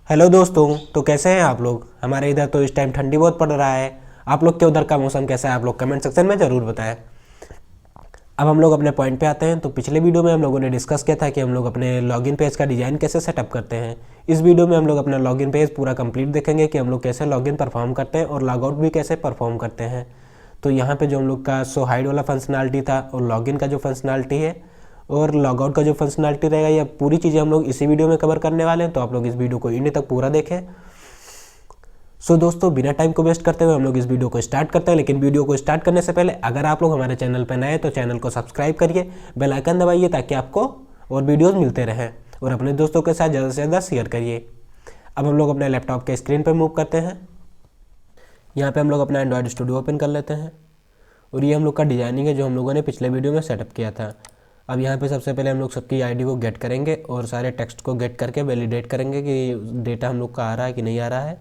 Hello दोस्तों। तो कैसे हैं आप लोग। हमारे इधर तो इस टाइम ठंडी बहुत पड़ रहा है। आप लोग के उधर का मौसम कैसा है आप लोग कमेंट सेक्शन में ज़रूर बताएं। अब हम लोग अपने पॉइंट पे आते हैं। तो पिछले वीडियो में हम लोगों ने डिस्कस किया था कि हम लोग अपने लॉगिन पेज का डिज़ाइन कैसे सेटअप करते हैं। इस वीडियो में हम लोग अपना लॉगिन पेज पूरा कंप्लीट देखेंगे कि हम लोग कैसे लॉगिन परफॉर्म करते हैं और लॉगआउट भी कैसे परफॉर्म करते हैं। तो यहाँ पे जो हम लोग का शो हाइड वाला फंक्शनैलिटी था और लॉगिन का जो फंक्शनैलिटी है और लॉगआउट का जो फंक्शनैलिटी रहेगा, ये पूरी चीज़ें हम लोग इसी वीडियो में कवर करने वाले हैं। तो आप लोग इस वीडियो को एंड तक पूरा देखें। सो दोस्तों, बिना टाइम को वेस्ट करते हुए हम लोग इस वीडियो को स्टार्ट करते हैं। लेकिन वीडियो को स्टार्ट करने से पहले अगर आप लोग हमारे चैनल पर नए हैं तो चैनल को सब्सक्राइब करिए, बेल आइकन दबाइए ताकि आपको और वीडियोस मिलते रहें और अपने दोस्तों के साथ ज़्यादा से ज़्यादा शेयर करिए। अब हम लोग अपने लैपटॉप के स्क्रीन पर मूव करते हैं। यहाँ पे हम लोग अपना एंड्रॉयड स्टूडियो ओपन कर लेते हैं और ये हम लोग का डिजाइनिंग है जो हम लोगों ने पिछले वीडियो में सेटअप किया था। अब यहाँ पे सबसे पहले हम लोग सबकी आईडी को गेट करेंगे और सारे टेक्स्ट को गेट करके वैलिडेट करेंगे कि डेटा हम लोग का आ रहा है कि नहीं आ रहा है।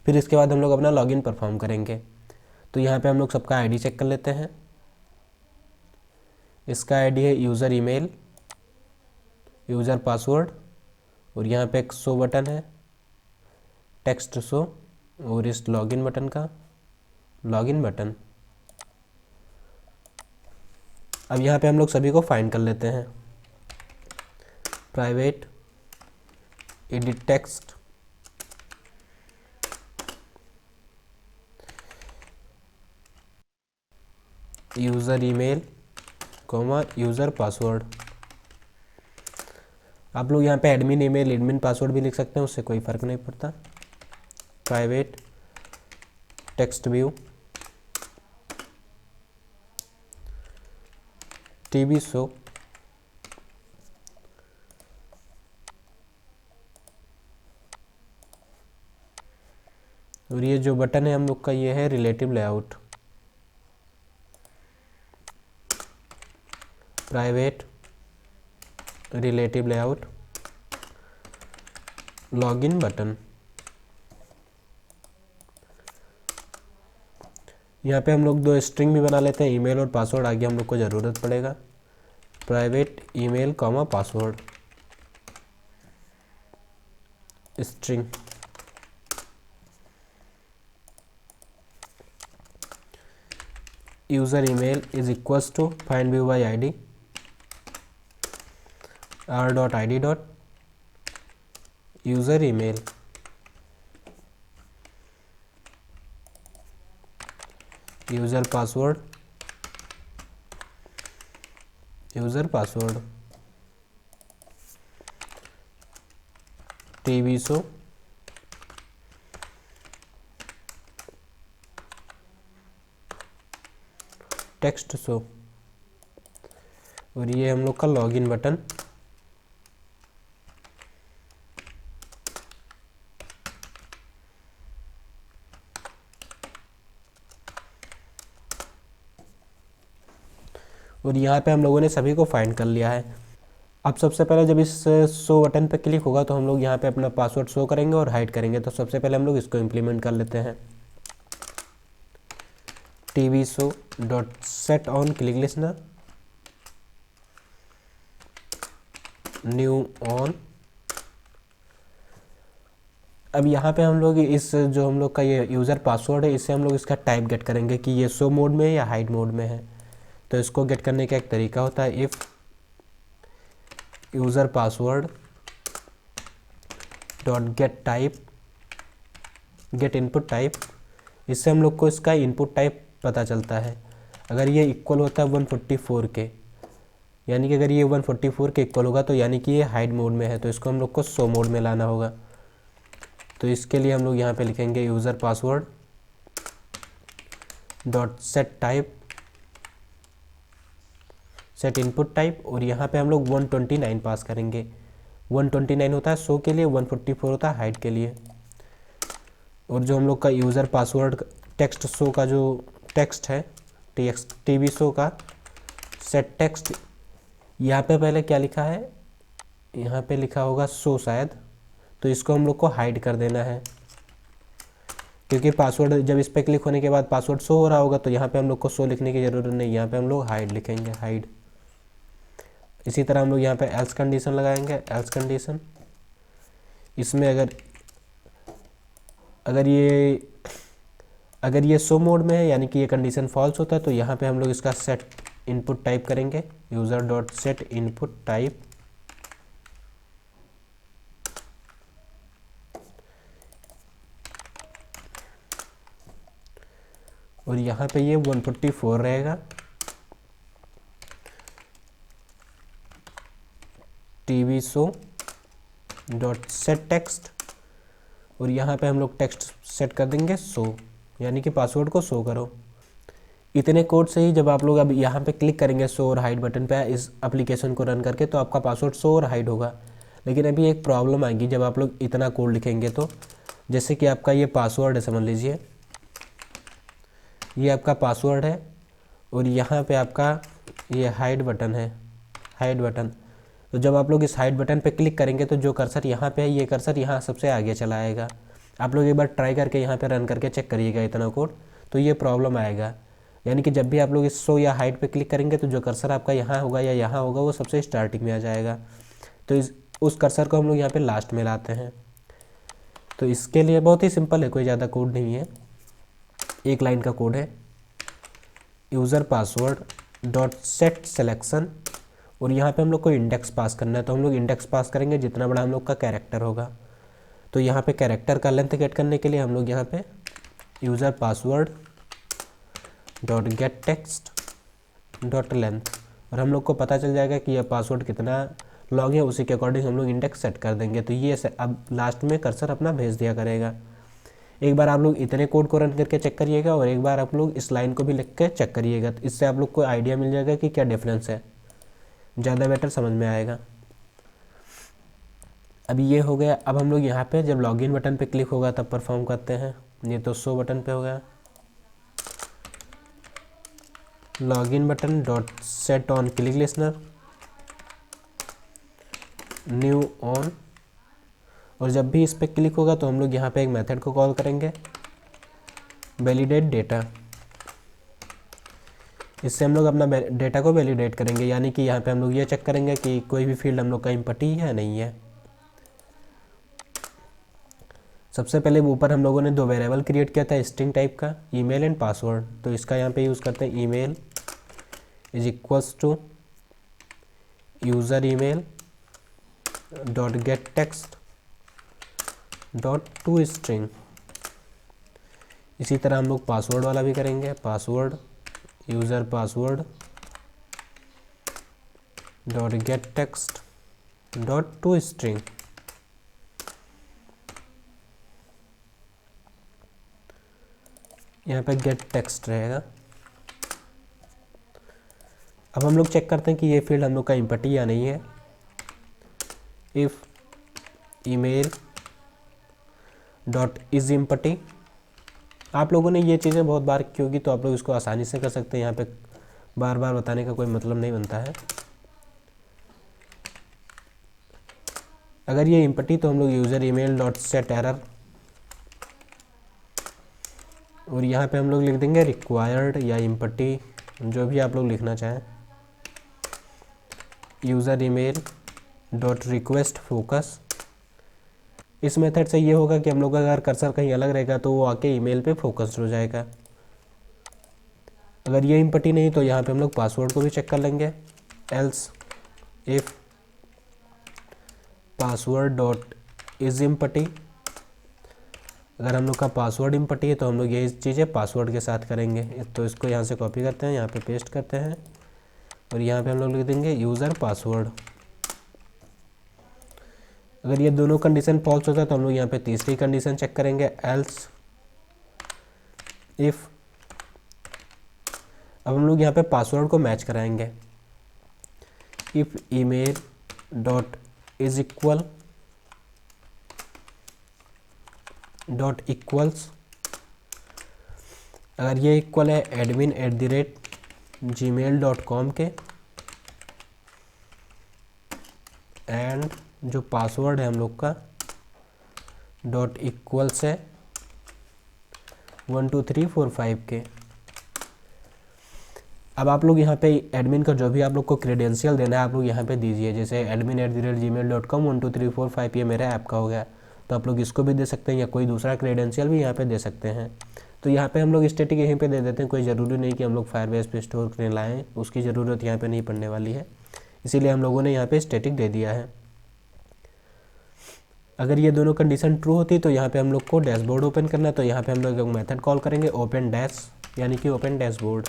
फिर इसके बाद हम लोग अपना लॉगिन परफॉर्म करेंगे। तो यहाँ पे हम लोग सबका आईडी चेक कर लेते हैं। इसका आईडी है यूज़र ईमेल, यूज़र पासवर्ड और यहाँ पे एक शो बटन है, टेक्स्ट शो, और इस लॉगिन बटन का लॉगिन बटन। अब यहाँ पे हम लोग सभी को फाइंड कर लेते हैं। Private edit text, user email comma user password. आप लोग यहाँ पे एडमिन ईमेल एडमिन पासवर्ड भी लिख सकते हैं, उससे कोई फ़र्क नहीं पड़ता। Private text view, TV show, और ये जो बटन है हम लोग का ये है relative layout. Private relative layout login button. यहाँ पे हम लोग दो स्ट्रिंग भी बना लेते हैं, ईमेल और पासवर्ड आगे हम लोग को ज़रूरत पड़ेगा। Private email comma password string. User email is equals to find view by ID r dot I D dot user email. User password TV show, text show, और ये हम लोग का लॉगिन बटन। और यहाँ पे हम लोगों ने सभी को फाइंड कर लिया है। अब सबसे पहले जब इस शो बटन पे क्लिक होगा तो हम लोग यहाँ पे अपना पासवर्ड शो करेंगे और हाइड करेंगे। तो सबसे पहले हम लोग इसको इम्प्लीमेंट कर लेते हैं। TV show dot set on click listener new on. अब यहाँ पे हम लोग इस जो हम लोग का ये यूज़र पासवर्ड है इससे हम लोग इसका टाइप गेट करेंगे कि ये शो मोड में है या हाइड मोड में है। तो इसको गेट करने का एक तरीका होता है, if user password dot get type get input type. इससे हम लोग को इसका इनपुट टाइप पता चलता है। अगर ये इक्वल होता है 144 के, यानी कि अगर ये 144 के इक्वल होगा तो यानी कि ये हाइड मोड में है, तो इसको हम लोग को शो मोड में लाना होगा। तो इसके लिए हम लोग यहाँ पे लिखेंगे user password dot set type set input type, और यहाँ पे हम लोग 129 पास करेंगे। 129 होता है शो के लिए, 144 होता है हाइड के लिए। और जो हम लोग का यूज़र पासवर्ड टेक्स्ट शो का जो टेक्स्ट है टीवी शो का सेट टेक्स्ट, यहाँ पे पहले क्या लिखा है, यहाँ पे लिखा होगा शो शायद, तो इसको हम लोग को हाइड कर देना है क्योंकि पासवर्ड जब इस पर क्लिक होने के बाद पासवर्ड शो हो रहा होगा तो यहाँ पे हम लोग को शो लिखने की ज़रूरत नहीं, यहाँ पे हम लोग हाइड लिखेंगे, हाइड। इसी तरह हम लोग यहाँ पे एल्स कंडीशन लगाएंगे, एल्स कंडीशन। इसमें अगर अगर ये शो मोड में है यानी कि ये कंडीशन फॉल्स होता है तो यहाँ पे हम लोग इसका सेट इनपुट टाइप करेंगे, user dot set input type, और यहाँ पे ये 144 रहेगा, TV show dot set text, और यहाँ पे हम लोग टेक्स्ट सेट कर देंगे शो, यानी कि पासवर्ड को शो करो। इतने कोड से ही जब आप लोग अब यहाँ पे क्लिक करेंगे शो और हाइड बटन पे इस एप्लीकेशन को रन करके, तो आपका पासवर्ड शो और हाइड होगा। लेकिन अभी एक प्रॉब्लम आएगी जब आप लोग इतना कोड लिखेंगे तो, जैसे कि आपका ये पासवर्ड है, समझ लीजिए ये आपका पासवर्ड है और यहाँ पे आपका ये हाइड बटन है, हाइड बटन। तो जब आप लोग इस हाइड बटन पे क्लिक करेंगे तो जो कर्सर यहाँ पे है ये कर्सर यहाँ सबसे आगे चला आएगा। आप लोग एक बार ट्राई करके यहाँ पे रन करके चेक करिएगा इतना कोड, तो ये प्रॉब्लम आएगा। यानी कि जब भी आप लोग इस शो या हाइड पे क्लिक करेंगे तो जो कर्सर आपका यहाँ होगा या यहाँ होगा वो सबसे स्टार्टिंग में आ जाएगा। तो उस कर्सर को हम लोग यहाँ पे लास्ट में लाते हैं। तो इसके लिए बहुत ही सिंपल है, कोई ज़्यादा कोड नहीं है, एक लाइन का कोड है, user password dot set selection, और यहाँ पे हम लोग को इंडेक्स पास करना है। तो हम लोग इंडेक्स पास करेंगे जितना बड़ा हम लोग का कैरेक्टर होगा। तो यहाँ पे कैरेक्टर का लेंथ गेट करने के लिए हम लोग यहाँ पे user password dot get text dot length, और हम लोग को पता चल जाएगा कि यह पासवर्ड कितना लॉन्ग है, उसी के अकॉर्डिंग हम लोग इंडेक्स सेट कर देंगे। तो ये अब लास्ट में कर्सर अपना भेज दिया करेगा। एक बार आप लोग इतने कोड को रन करके चेक करिएगा और एक बार आप लोग इस लाइन को भी लिख के चेक करिएगा, तो इससे आप लोग को आइडिया मिल जाएगा कि क्या डिफरेंस है, ज़्यादा बेटर समझ में आएगा। अभी ये हो गया। अब हम लोग यहाँ पे जब लॉगिन बटन पे क्लिक होगा तब परफॉर्म करते हैं। ये तो शो बटन पे हो गया, login button dot set on click listener new on, और जब भी इस पर क्लिक होगा तो हम लोग यहाँ पे एक मेथड को कॉल करेंगे, वैलिडेट डेटा। इससे हम लोग अपना डेटा को वैलिडेट करेंगे, यानी कि यहाँ पे हम लोग ये चेक करेंगे कि कोई भी फील्ड हम लोग का इम्पटी है नहीं है। सबसे पहले ऊपर हम लोगों ने दो वेरिएबल क्रिएट किया था स्ट्रिंग टाइप का, ईमेल एंड पासवर्ड। तो इसका यहाँ पे यूज़ करते हैं, email is equals to user email dot get text dot to string. इसी तरह हम लोग पासवर्ड वाला भी करेंगे, password user password dot get text dot to string. यहाँ पे गेट टेक्स्ट रहेगा। अब हम लोग चेक करते हैं कि ये फील्ड हम लोग का इम्पटी या नहीं है। If email dot is empty. आप लोगों ने ये चीज़ें बहुत बार की होगी तो आप लोग इसको आसानी से कर सकते हैं, यहाँ पे बार बार बताने का कोई मतलब नहीं बनता है। अगर ये इम्पटी तो हम लोग user email dot set error, और यहाँ पे हम लोग लिख देंगे रिक्वायर्ड या इम्पटी, जो भी आप लोग लिखना चाहें, user email dot request focus. इस मेथड से ये होगा कि हम लोग का अगर कर्सर कहीं अलग रहेगा तो वो आके ईमेल पे फोकस्ड हो जाएगा। अगर ये इम्पटी नहीं तो यहाँ पे हम लोग पासवर्ड को भी चेक कर लेंगे, else if password dot is empty. अगर हम लोग का पासवर्ड इम्पटी है तो हम लोग ये चीज़ें पासवर्ड के साथ करेंगे। तो इसको यहाँ से कॉपी करते हैं, यहाँ पे पेस्ट करते हैं और यहाँ पे हम लोग लिख देंगे यूज़र पासवर्ड। अगर ये दोनों कंडीशन फॉल्स होता है तो हम लोग यहाँ पे तीसरी कंडीशन चेक करेंगे, एल्स इफ। अब हम लोग यहाँ पे पासवर्ड को मैच कराएंगे, if email dot is equal dot equals. अगर ये इक्वल है admin@gmail.com के, एंड जो पासवर्ड है हम लोग का डॉट इक्वल्स है 12345 के। अब आप लोग यहाँ पे एडमिन का जो भी आप लोग को क्रेडेंशियल देना है आप लोग यहाँ पे दीजिए, जैसे admin@gmail.com 12345 ये मेरा ऐप का हो गया। तो आप लोग इसको भी दे सकते हैं या कोई दूसरा क्रेडेंशियल भी यहाँ पे दे सकते हैं। तो यहाँ पे हम लोग स्टैटिक यहीं पे दे देते हैं, कोई ज़रूरी नहीं कि हम लोग फायरबेस पे स्टोर करने लाएँ, उसकी ज़रूरत यहाँ पे नहीं पड़ने वाली है, इसीलिए हम लोगों ने यहाँ पे स्टैटिक दे दिया है। अगर ये दोनों कंडीशन ट्रू होती तो यहाँ पे हम लोग को डैशबोर्ड ओपन करना है, तो यहाँ पे हम लोग एक मेथड कॉल करेंगे ओपन डैश, यानी कि ओपन डैशबोर्ड।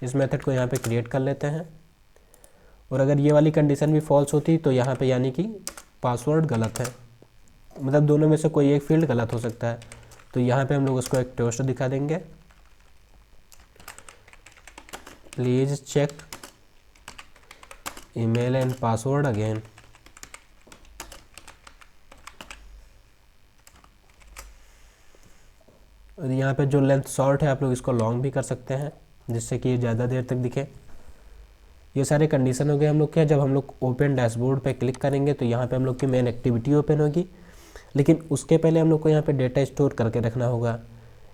इस मेथड को यहाँ पे क्रिएट कर लेते हैं। और अगर ये वाली कंडीशन भी फॉल्स होती तो यहाँ पे यानी कि पासवर्ड गलत है, मतलब दोनों में से कोई एक फील्ड गलत हो सकता है। तो यहाँ पे हम लोग उसको एक टोस्ट दिखा देंगे, please check email and password again. और यहाँ पे जो लेंथ शॉर्ट है आप लोग इसको लॉन्ग भी कर सकते हैं, जिससे कि ये ज़्यादा देर तक दिखे। ये सारे कंडीशन हो गए हम लोग क्या, जब हम लोग ओपन डैशबोर्ड पे क्लिक करेंगे तो यहाँ पे हम लोग की मेन एक्टिविटी ओपन होगी, लेकिन उसके पहले हम लोग को यहाँ पे डेटा स्टोर करके रखना होगा।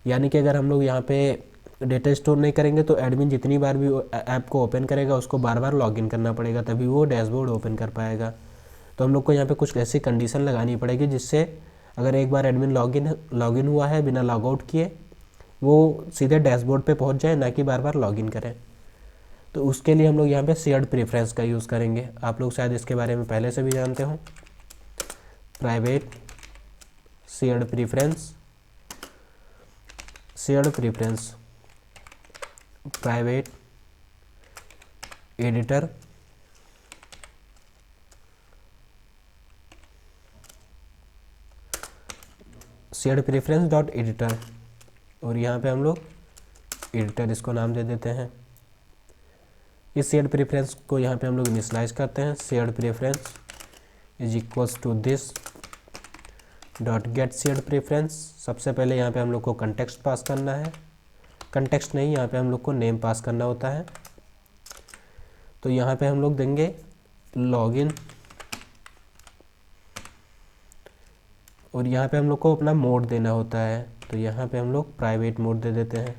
यानी कि अगर हम लोग यहाँ पे डेटा स्टोर नहीं करेंगे तो एडमिन जितनी बार भी ऐप को ओपन करेगा उसको बार बार लॉगिन करना पड़ेगा, तभी वो डैशबोर्ड ओपन कर पाएगा। तो हम लोग को यहाँ पे कुछ ऐसी कंडीशन लगानी पड़ेगी जिससे अगर एक बार एडमिन लॉगिन हुआ है बिना लॉग आउट किए, वो सीधे डैशबोर्ड पे पहुँच जाए, ना कि बार बार लॉगिन करें। तो उसके लिए हम लोग यहाँ पे शेयर्ड प्रेफरेंस का यूज़ करेंगे। आप लोग शायद इसके बारे में पहले से भी जानते हो। Private shared preference, shared preference private editor shared preference dot editor, और यहाँ पे हम लोग एडिटर इसको नाम दे देते हैं। इस शेयर्ड प्रेफरेंस को यहाँ पे हम लोग इनिशियलाइज करते हैं, shared preference is equals to this dot get shared preference. सबसे पहले यहाँ पे हम लोग को कंटेक्स्ट पास करना है, कंटेक्स्ट नहीं, यहाँ पे हम लोग को नेम पास करना होता है। तो यहाँ पे हम लोग देंगे लॉगिन, और यहाँ पे हम लोग को अपना मोड देना होता है। तो यहाँ पे हम लोग प्राइवेट मोड दे देते हैं,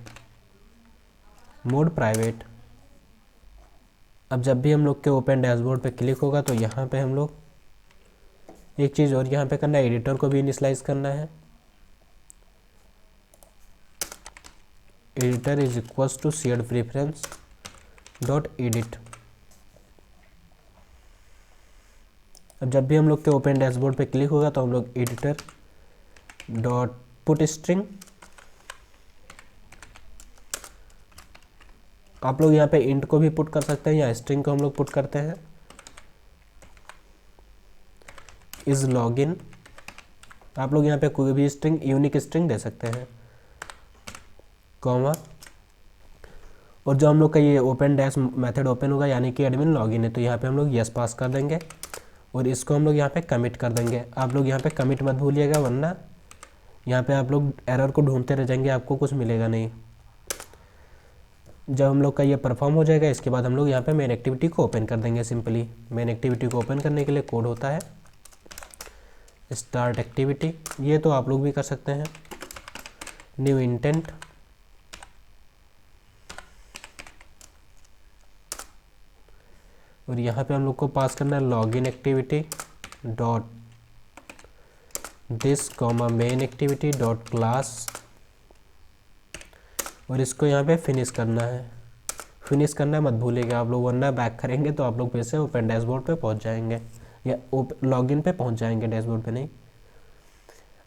मोड प्राइवेट। अब जब भी हम लोग के ओपन डैशबोर्ड पे क्लिक होगा तो यहाँ पे हम लोग एक चीज़ और यहाँ पे करना है, एडिटर को भी इनिशियलाइज करना है। Editor is equals to shared preference dot edit. अब जब भी हम लोग के ओपन डैशबोर्ड पे क्लिक होगा तो हम लोग एडिटर डॉट पुट स्ट्रिंग, आप लोग यहाँ पे इंट को भी पुट कर सकते हैं या स्ट्रिंग को हम लोग पुट करते हैं, इज लॉगिन। आप लोग यहाँ पे कोई भी स्ट्रिंग, यूनिक स्ट्रिंग दे सकते हैं, कॉमा। और जो हम लोग का ये ओपन डैश मेथड ओपन होगा यानी कि एडमिन लॉगिन है, तो यहाँ पे हम लोग यस पास कर देंगे और इसको हम लोग यहाँ पे कमिट कर देंगे। आप लोग यहाँ पे कमिट मत भूलिएगा, वरना यहाँ पे आप लोग एरर को ढूंढते रह जाएंगे, आपको कुछ मिलेगा नहीं। जब हम लोग का ये परफॉर्म हो जाएगा इसके बाद हम लोग यहाँ पे मेन एक्टिविटी को ओपन कर देंगे। सिंपली मेन एक्टिविटी को ओपन करने के लिए कोड होता है स्टार्ट एक्टिविटी, ये तो आप लोग भी कर सकते हैं, न्यू इंटेंट, और यहाँ पे हम लोग को पास करना है login activity dot this comma main activity dot class, और इसको यहाँ पे फिनिश करना है। फिनिश करना मत भूलिएगा आप लोग, वरना बैक करेंगे तो आप लोग फिर से ओपन डैशबोर्ड पे पहुँच जाएंगे या लॉगिन पे पहुँच जाएंगे, डैशबोर्ड पे नहीं।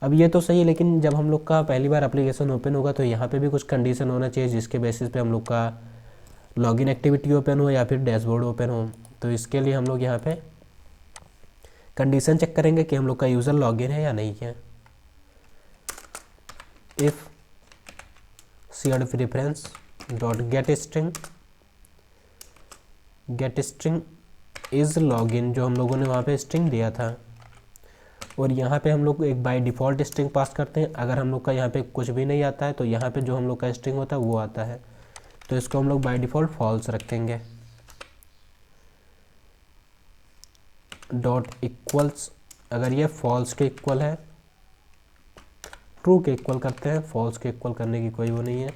अब ये तो सही है, लेकिन जब हम लोग का पहली बार एप्लीकेशन ओपन होगा तो यहाँ पे भी कुछ कंडीशन होना चाहिए जिसके बेसिस पे हम लोग का लॉगिन एक्टिविटी ओपन हो या फिर डैशबोर्ड ओपन हो। तो इसके लिए हम लोग यहाँ पे कंडीशन चेक करेंगे कि हम लोग का यूज़र लॉगिन है या नहीं है। If shared preference dot gate string is login, जो हम लोगों ने वहाँ पे स्ट्रिंग दिया था, और यहाँ पे हम लोग एक बाय डिफ़ॉल्ट स्ट्रिंग पास करते हैं। अगर हम लोग का यहाँ पे कुछ भी नहीं आता है तो यहाँ पे जो हम लोग का स्ट्रिंग होता है वो आता है, तो इसको हम लोग बाय डिफ़ॉल्ट फॉल्स रखेंगे। डॉट इक्वल्स, अगर ये फॉल्स के इक्वल है, ट्रू के इक्वल करते हैं, फॉल्स के इक्वल करने की कोई वो नहीं है।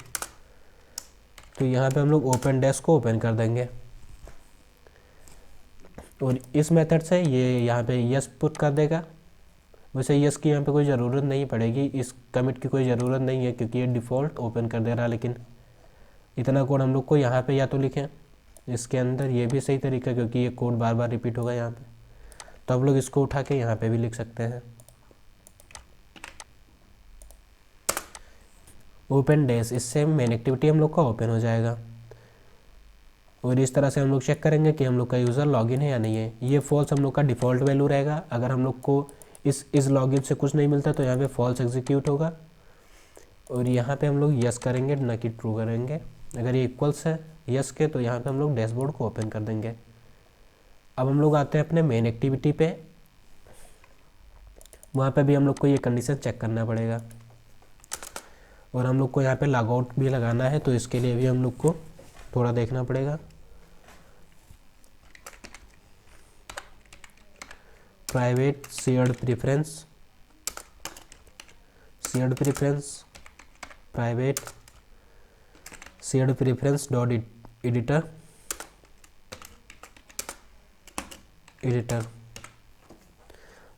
तो यहाँ पे हम लोग ओपन डैश को ओपन कर देंगे और इस मेथड से ये यहाँ पे यस पुट कर देगा, वैसे यस की यहाँ पे कोई ज़रूरत नहीं पड़ेगी, इस कमिट की कोई ज़रूरत नहीं है क्योंकि ये डिफ़ॉल्ट ओपन कर दे रहा है। लेकिन इतना कोड हम लोग को यहाँ पे या तो लिखें इसके अंदर, ये भी सही तरीका है क्योंकि ये कोड बार बार रिपीट होगा यहाँ पे, तो आप लोग इसको उठा के यहाँ पे भी लिख सकते हैं ओपन डैश। इससे मेन एक्टिविटी हम लोग का ओपन हो जाएगा और इस तरह से हम लोग चेक करेंगे कि हम लोग का यूज़र लॉगिन है या नहीं है। ये फॉल्स हम लोग का डिफ़ॉल्ट वैल्यू रहेगा। अगर हम लोग को इस लॉगिन से कुछ नहीं मिलता तो यहाँ पे फॉल्स एग्जीक्यूट होगा और यहाँ पे हम लोग यस करेंगे ना कि ट्रू करेंगे। अगर ये इक्वल्स है यस के तो यहाँ पे हम लोग डैशबोर्ड को ओपन कर देंगे। अब हम लोग आते हैं अपने मेन एक्टिविटी पे, वहाँ पे भी हम लोग को ये कंडीशन चेक करना पड़ेगा और हम लोग को यहाँ पे लॉग आउट भी लगाना है, तो इसके लिए भी हम लोग को थोड़ा देखना पड़ेगा। Private shared preference private shared preference dot editor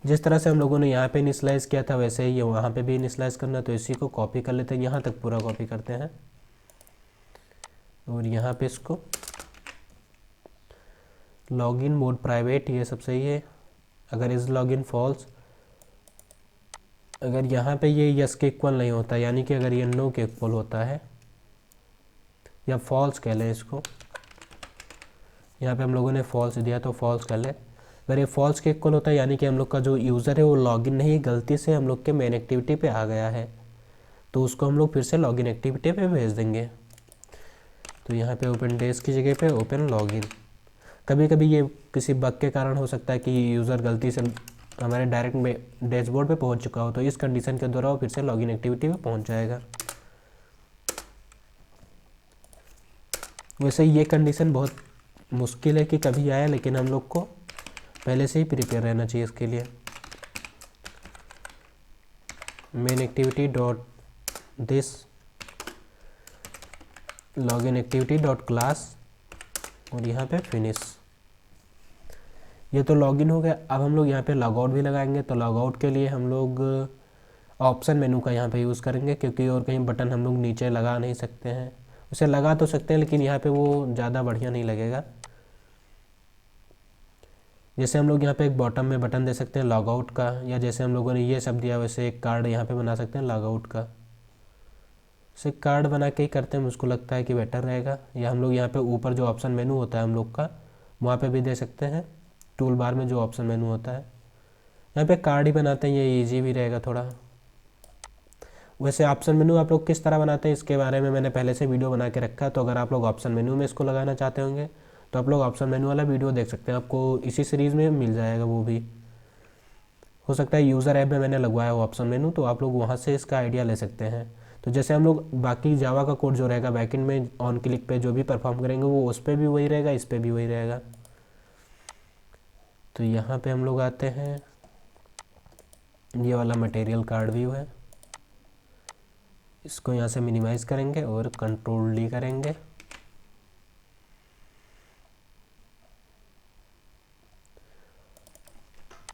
जिस तरह से हम लोगों ने यहाँ पे इनिशियलाइज किया था वैसे ही वहाँ पे भी इनिशियलाइज करना, तो इसी को कॉपी कर लेते हैं, यहाँ तक पूरा कॉपी करते हैं और यहाँ पे इसको लॉगिन मोड प्राइवेट, ये सब सही है। अगर इस लॉगिन फॉल्स, अगर यहाँ पे ये यस के इक्वल नहीं होता, यानी कि अगर ये नो के इक्वल होता है या फॉल्स कह लें इसको, यहाँ पे हम लोगों ने फॉल्स दिया तो फॉल्स कर लें। अगर ये फॉल्स के इक्वल होता है यानी कि हम लोग का जो यूज़र है वो लॉगिन नहीं, गलती से हम लोग के मेन एक्टिविटी पे आ गया है, तो उसको हम लोग फिर से लॉगिन एक्टिविटी पे भेज देंगे। तो यहाँ पे ओपन डैश की जगह पे ओपन लॉगिन। कभी कभी ये किसी बग के कारण हो सकता है कि यूज़र गलती से हमारे डायरेक्ट में डैशबोर्ड पे पहुँच चुका हो, तो इस कंडीशन के द्वारा वो फिर से लॉगिन एक्टिविटी पे पहुँच जाएगा। वैसे ये कंडीशन बहुत मुश्किल है कि कभी आए, लेकिन हम लोग को पहले से ही प्रिपेयर रहना चाहिए इसके लिए। Main activity dot this login activity dot class और यहाँ पे फिनिश। ये तो लॉगिन हो गया। अब हम लोग यहाँ पे लॉग आउट भी लगाएंगे, तो लॉग आउट के लिए हम लोग ऑप्शन मेनू का यहाँ पे यूज़ करेंगे क्योंकि और कहीं बटन हम लोग नीचे लगा नहीं सकते हैं। उसे लगा तो सकते हैं लेकिन यहाँ पे वो ज़्यादा बढ़िया नहीं लगेगा। जैसे हम लोग यहाँ पे एक बॉटम में बटन दे सकते हैं लॉग आउट का, या जैसे हम लोगों ने ये सब दिया वैसे एक कार्ड यहाँ पे बना सकते हैं लॉग आउट का। उसे कार्ड बना के ही करते हैं, मुझको लगता है कि बेटर रहेगा। या हम लोग यहाँ पे ऊपर जो ऑप्शन मेनू होता है हम लोग का, वहाँ पे भी दे सकते हैं। टूल बार में जो ऑप्शन मेनू होता है यहाँ पे कार्ड ही बनाते हैं, ये ईजी भी रहेगा थोड़ा। वैसे ऑप्शन मेनू आप लोग किस तरह बनाते हैं इसके बारे में मैंने पहले से वीडियो बना के रखा है, तो अगर आप लोग ऑप्शन मेनू में इसको लगाना चाहते होंगे तो आप लोग ऑप्शन मेनू वाला वीडियो देख सकते हैं, आपको इसी सीरीज़ में मिल जाएगा। वो भी हो सकता है यूज़र ऐप में मैंने लगवाया हो ऑप्शन मेनू, तो आप लोग वहाँ से इसका आइडिया ले सकते हैं। तो जैसे हम लोग बाकी जावा का कोड जो रहेगा बैकएंड में ऑन क्लिक पे जो भी परफॉर्म करेंगे वो उस पर भी वही रहेगा, इस पर भी वही रहेगा। तो यहाँ पे हम लोग आते हैं, ये वाला मटेरियल कार्ड व्यू है, इसको यहाँ से मिनिमाइज़ करेंगे और कंट्रोल डी करेंगे।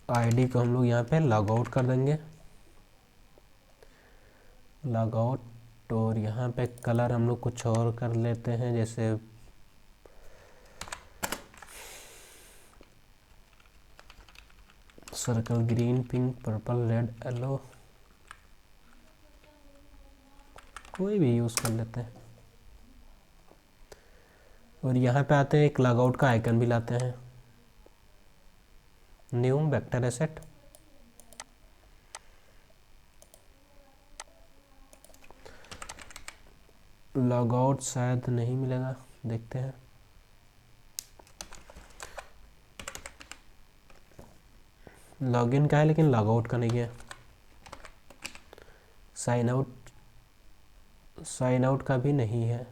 आईडी को हम लोग यहाँ पे लॉग आउट कर देंगे, लॉग आउट। और यहाँ पे कलर हम लोग कुछ और कर लेते हैं, जैसे circle green, pink, purple, red, yellow, कोई भी यूज़ कर लेते हैं। और यहाँ पे आते हैं एक लॉग आउट का आइकन भी लाते हैं, new vector asset. Log out शायद नहीं मिलेगा, देखते हैं। लॉगिन का है लेकिन लॉग आउट का नहीं है। साइन आउट का भी नहीं है।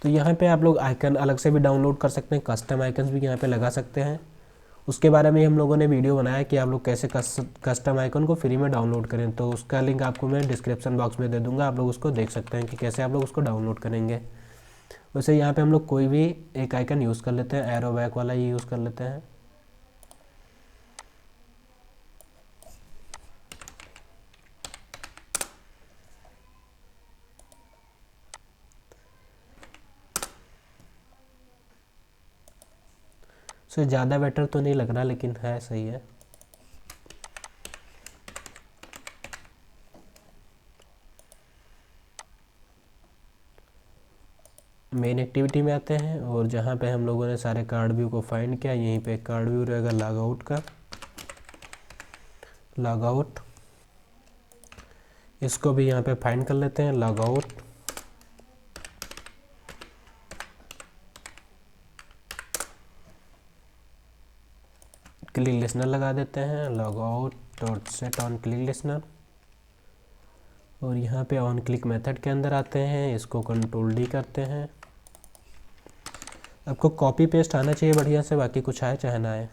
तो यहाँ पे आप लोग आइकन अलग से भी डाउनलोड कर सकते हैं, कस्टम आइकन्स भी यहाँ पे लगा सकते हैं। उसके बारे में हम लोगों ने वीडियो बनाया कि आप लोग कैसे कस्टम आइकन को फ्री में डाउनलोड करें, तो उसका लिंक आपको मैं डिस्क्रिप्शन बॉक्स में दे दूंगा, आप लोग उसको देख सकते हैं कि कैसे आप लोग उसको डाउनलोड करेंगे। वैसे यहाँ पे हम लोग कोई भी एक आइकन यूज़ कर लेते हैं, एरो बैक वाला ये यूज़ कर लेते हैं। सो ज़्यादा बेटर तो नहीं लग रहा, लेकिन है सही है। मेन एक्टिविटी में आते हैं और जहाँ पे हम लोगों ने सारे कार्ड व्यू को फाइंड किया, यहीं पे कार्ड व्यू रहेगा लॉग आउट का, लॉग आउट। इसको भी यहाँ पे फाइंड कर लेते हैं, लॉग आउट। क्लिक लिसनर लगा देते हैं, log out dot set on click listener. और यहाँ पे ऑन क्लिक मेथड के अंदर आते हैं, इसको कंट्रोल डी करते हैं। आपको कॉपी पेस्ट आना चाहिए बढ़िया से, बाकी कुछ आए चाहे ना आए।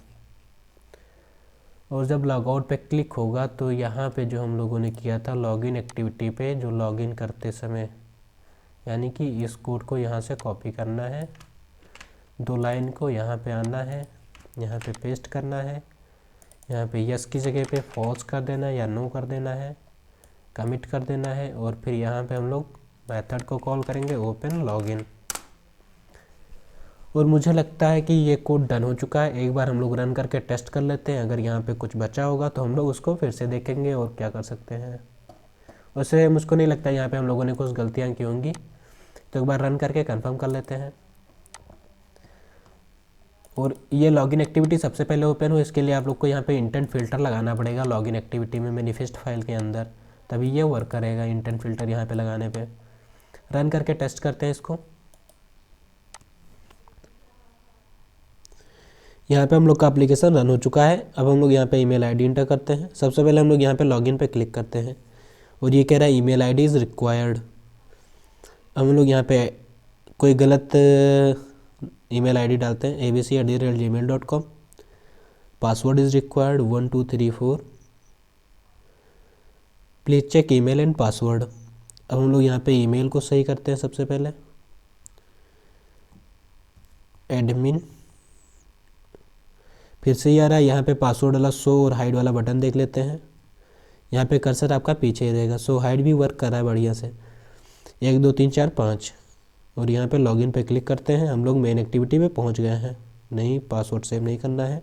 और जब लॉग आउट पे क्लिक होगा तो यहाँ पे जो हम लोगों ने किया था लॉगिन एक्टिविटी पे, जो लॉगिन करते समय, यानी कि इस कोड को यहाँ से कॉपी करना है, 2 लाइन को यहाँ पे आना है, यहाँ पे पेस्ट करना है, यहाँ पे यस की जगह पे फॉल्स कर देना है या नो कर देना है, कमिट कर देना है। और फिर यहाँ पे हम लोग मेथड को कॉल करेंगे ओपन लॉगिन। और मुझे लगता है कि ये कोड डन हो चुका है। एक बार हम लोग रन करके टेस्ट कर लेते हैं, अगर यहाँ पे कुछ बचा होगा तो हम लोग उसको फिर से देखेंगे और क्या कर सकते हैं। वैसे मुझको नहीं लगता यहाँ पे हम लोगों ने कुछ गलतियाँ की होंगी, तो एक बार रन करके कंफर्म कर लेते हैं। और ये लॉगिन एक्टिविटी सबसे पहले ओपन हो, इसके लिए आप लोग को यहाँ पे इंटेंट फ़िल्टर लगाना पड़ेगा लॉगिन एक्टिविटी में मैनिफेस्ट फाइल के अंदर, तभी ये वर्क करेगा इंटेंट फ़िल्टर यहाँ पे लगाने पे। रन करके टेस्ट करते हैं इसको। यहाँ पे हम लोग का एप्लीकेशन रन हो चुका है। अब हम लोग यहाँ पे ईमेल आईडी इंटर करते हैं। सबसे पहले हम लोग यहाँ पे लॉगिन पे क्लिक करते हैं और ये कह रहा है ईमेल आईडी इज़ रिक्वायर्ड। हम लोग यहाँ पे कोई गलत ईमेल आईडी डालते हैं, abc@gmail.com। Password is required 1234। Please check email and password. अब हम लोग यहाँ पे ईमेल को सही करते हैं सबसे पहले, एडमिन। फिर से ये आ रहा है, यहाँ पे पासवर्ड वाला शो और हाइड वाला बटन देख लेते हैं। यहाँ पे कर्सर आपका पीछे ही रहेगा। शो हाइड भी वर्क कर रहा है बढ़िया से, 1 2 3 4 5। और यहाँ पे लॉगिन पे क्लिक करते हैं। हम लोग मेन एक्टिविटी पे पहुँच गए हैं। नहीं, पासवर्ड सेव नहीं करना है।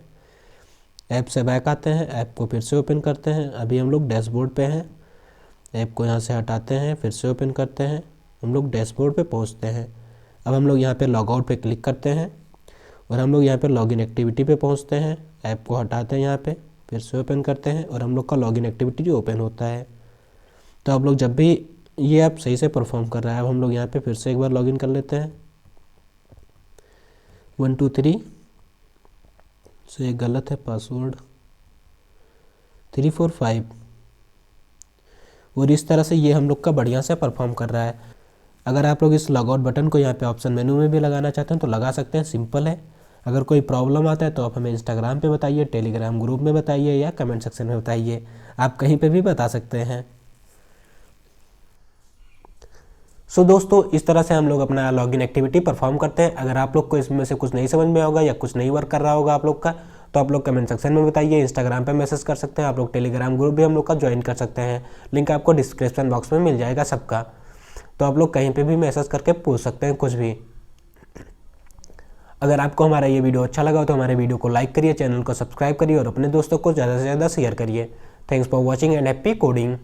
ऐप से बैक आते हैं, ऐप को फिर से ओपन करते हैं। अभी हम लोग डैशबोर्ड पे हैं, ऐप को यहाँ से हटाते हैं, फिर से ओपन करते हैं, हम लोग डैशबोर्ड पे पहुँचते हैं। अब हम लोग यहाँ पे लॉग आउट पे क्लिक करते हैं और हम लोग यहाँ पे लॉगिन एक्टिविटी पे पहुँचते हैं। ऐप को हटाते हैं, यहाँ पे फिर से ओपन करते हैं और हम लोग का लॉगिन एक्टिविटी ओपन होता है। तो आप लोग जब भी ये ऐप सही से परफॉर्म कर रहा है। अब हम लोग यहाँ पे फिर से एक बार लॉगिन कर लेते हैं, 1 2 3 से, ये गलत है पासवर्ड, 3 4 5। और इस तरह से ये हम लोग का बढ़िया से परफॉर्म कर रहा है। अगर आप लोग इस लॉग आउट बटन को यहाँ पे ऑप्शन मेनू में भी लगाना चाहते हैं तो लगा सकते हैं, सिंपल है। अगर कोई प्रॉब्लम आता है तो आप हमें इंस्टाग्राम पे बताइए, टेलीग्राम ग्रुप में बताइए या कमेंट सेक्शन में बताइए, आप कहीं पे भी बता सकते हैं। सो दोस्तों, इस तरह से हम लोग अपना लॉगिन एक्टिविटी परफॉर्म करते हैं। अगर आप लोग को इसमें से कुछ नहीं समझ में होगा या कुछ नहीं वर्क कर रहा होगा आप लोग का, तो आप लोग कमेंट सेक्शन में बताइए, इंस्टाग्राम पे मैसेज कर सकते हैं, आप लोग टेलीग्राम ग्रुप भी हम लोग का ज्वाइन कर सकते हैं। लिंक आपको डिस्क्रिप्शन बॉक्स में मिल जाएगा सबका, तो आप लोग कहीं पे भी मैसेज करके पूछ सकते हैं कुछ भी। अगर आपको हमारा ये वीडियो अच्छा लगा हो तो हमारे वीडियो को लाइक करिए, चैनल को सब्सक्राइब करिए और अपने दोस्तों को ज़्यादा से ज़्यादा शेयर करिए। Thanks for watching and happy coding.